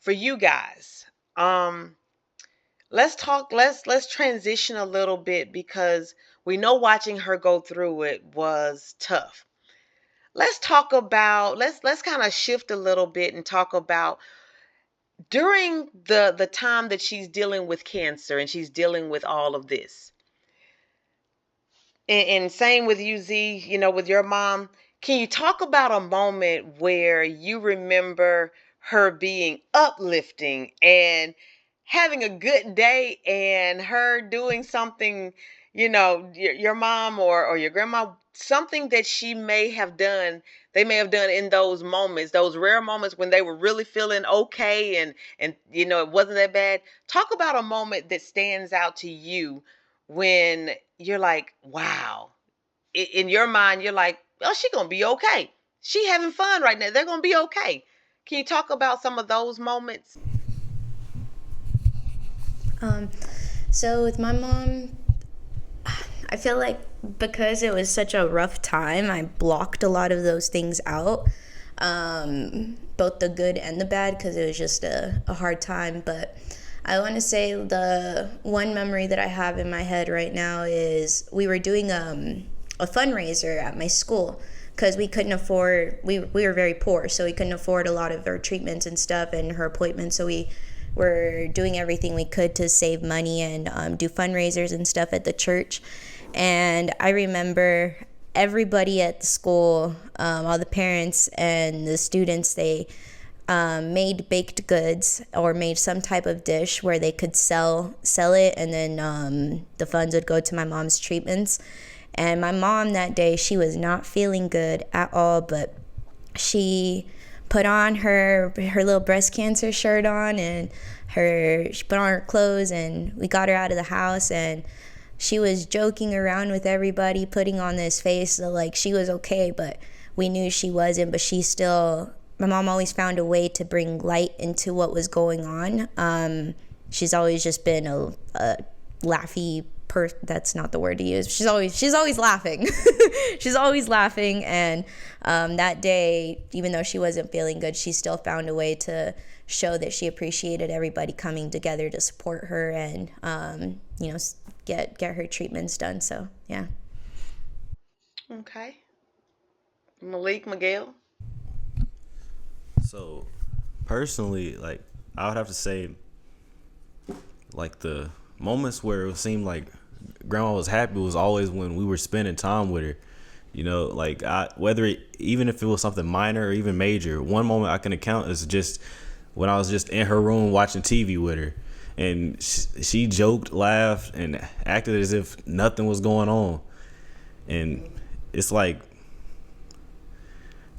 for you guys, um, let's talk. Let's transition a little bit because we know watching her go through it was tough. Let's talk about let's kind of shift a little bit and talk about during the time that she's dealing with cancer and she's dealing with all of this. And same with you, Z, with your mom. Can you talk about a moment where you remember her being uplifting and having a good day and her doing something, your mom or your grandma, something that she may have done, they may have done in those moments, those rare moments when they were really feeling okay and it wasn't that bad. Talk about a moment that stands out to you when you're like, wow. In your mind, you're like, oh, she's gonna be okay. She having fun right now. They're gonna be okay. Can you talk about some of those moments? Um, so with my mom, I feel like because it was such a rough time, I blocked a lot of those things out, both the good and the bad, because it was just a hard time. But I want to say the one memory that I have in my head right now is we were doing a fundraiser at my school because we couldn't afford, we were very poor, so we couldn't afford a lot of her treatments and stuff and her appointments. So we were doing everything we could to save money and do fundraisers and stuff at the church. And I remember everybody at the school, all the parents and the students, they made baked goods or made some type of dish where they could sell it, and then the funds would go to my mom's treatments. And my mom that day, she was not feeling good at all, but she put on her little breast cancer shirt on, and she put on her clothes, and we got her out of the house, and she was joking around with everybody, putting on this face that like she was okay, but we knew she wasn't. But my mom always found a way to bring light into what was going on. She's always just been a laughy that's not the word to use. She's always laughing. She's always laughing. And that day, even though she wasn't feeling good, she still found a way to show that she appreciated everybody coming together to support her and get her treatments done. So yeah. Okay. Malik, Miguel. So, personally, like, I would have to say, like, the moments where it seemed like grandma was happy was always when we were spending time with her. Like, even if it was something minor or even major, one moment I can account is just when I was just in her room watching TV with her. And she joked, laughed, and acted as if nothing was going on. And it's like,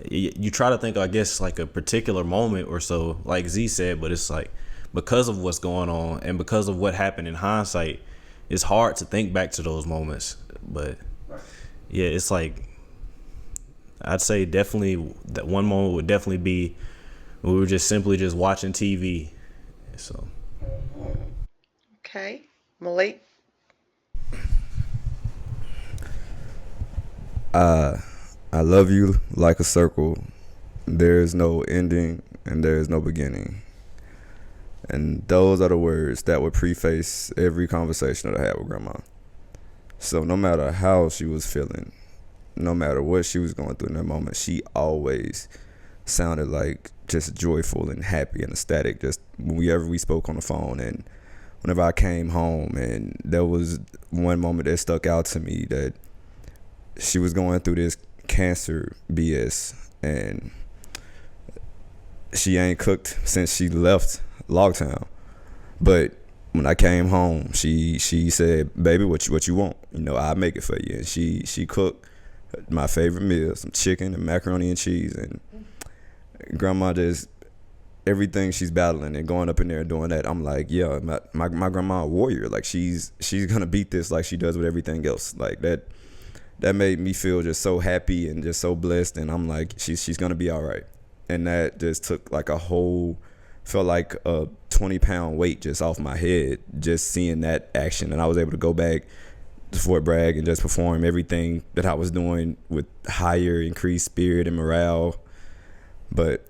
you try to think, I guess, like a particular moment or so, like Z said, but it's like because of what's going on and because of what happened in hindsight, it's hard to think back to those moments. But yeah, it's like I'd say definitely that one moment would definitely be when we were just simply just watching TV. So Okay. Malik. I love you like a circle. There is no ending and there is no beginning. And those are the words that would preface every conversation that I had with grandma. So no matter how she was feeling, no matter what she was going through in that moment, she always sounded like just joyful and happy and ecstatic just whenever we spoke on the phone. And whenever I came home, and there was one moment that stuck out to me, that she was going through this cancer BS, and she ain't cooked since she left Logtown. But when I came home, she said, "Baby, what you want? I'll make it for you." And she cooked my favorite meal, some chicken and macaroni and cheese. And grandma just, everything she's battling and going up in there and doing that, I'm like, yeah, my grandma a warrior. Like she's gonna beat this like she does with everything else. Like that made me feel just so happy and just so blessed. And I'm like, she's gonna be all right. And that just took like felt like a 20-pound weight just off my head, just seeing that action. And I was able to go back to Fort Bragg and just perform everything that I was doing with higher, increased spirit and morale. But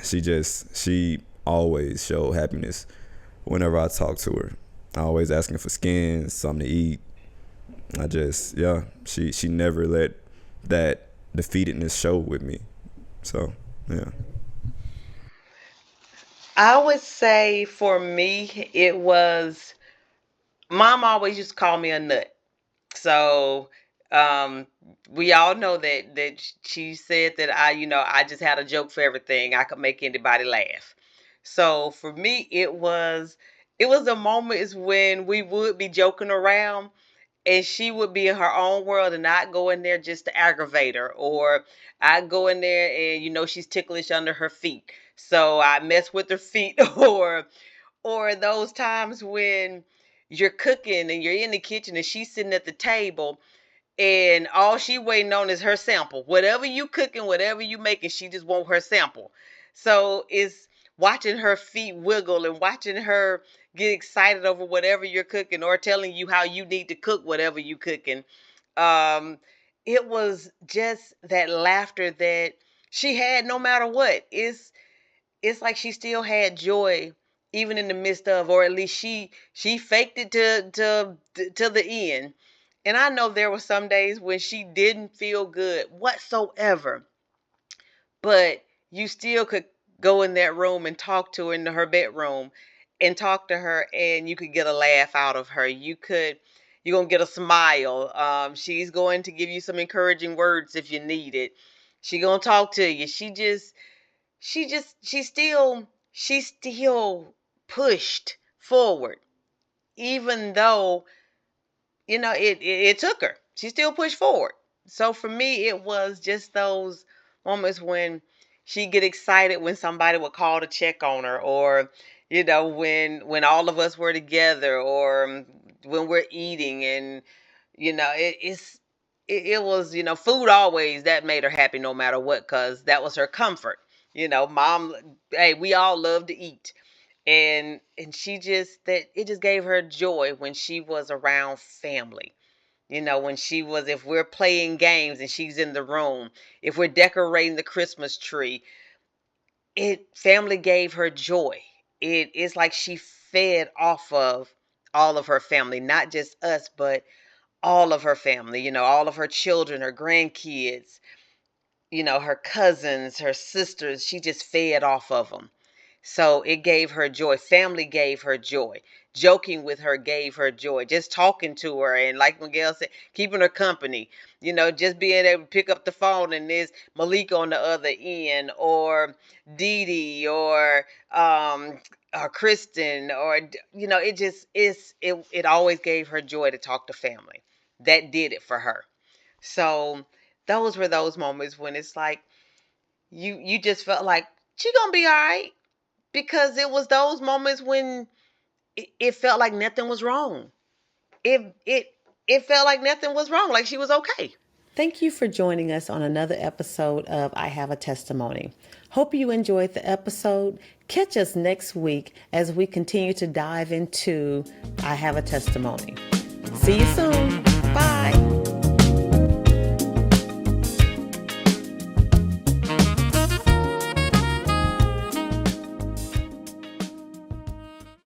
she always showed happiness whenever I talked to her. I always asking for skins, something to eat. She never let that defeatedness show with me. So, yeah. I would say for me, it was mom always used to call me a nut. So um, we all know that she said that I just had a joke for everything. I could make anybody laugh. So for me, it was the moments when we would be joking around and she would be in her own world and I'd go in there just to aggravate her, or I'd go in there and she's ticklish under her feet. So I mess with her feet or those times when you're cooking and you're in the kitchen and she's sitting at the table and all she waiting on is her sample. Whatever you cooking, whatever you making, she just want her sample. So it's watching her feet wiggle and watching her get excited over whatever you're cooking or telling you how you need to cook whatever you cooking. Um, it was just that laughter that she had no matter what. It's like she still had joy even in the midst of, or at least she faked it to the end. And I know there were some days when she didn't feel good whatsoever, but you still could go in that room and talk to her in her bedroom and talk to her and you could get a laugh out of her. You're gonna get a smile. She's going to give you some encouraging words if you need it. She gonna talk to you. She still pushed forward, even though it took her. She still pushed forward. So for me, it was just those moments when she'd get excited when somebody would call to check on her, or when all of us were together, or when we're eating, and it was food always that made her happy no matter what, because that was her comfort. Mom, hey, we all love to eat, and she just that it just gave her joy when she was around family. When she was, if we're playing games and she's in the room, if we're decorating the Christmas tree, it family gave her joy. It's like she fed off of all of her family, not just us, but all of her family, all of her children, her grandkids, her cousins, her sisters. She just fed off of them. So it gave her joy. Family gave her joy. Joking with her gave her joy. Just talking to her, and like Miguel said, keeping her company. Just being able to pick up the phone and there's Malik on the other end, or Dee Dee, or Kristen, or it just is. It always gave her joy to talk to family. That did it for her. So those were those moments when it's like you just felt like she gonna be all right, because it was those moments when it felt like nothing was wrong. It felt like nothing was wrong, like she was okay. Thank you for joining us on another episode of I Have a Testimony. Hope you enjoyed the episode. Catch us next week as we continue to dive into I Have a Testimony. See you soon.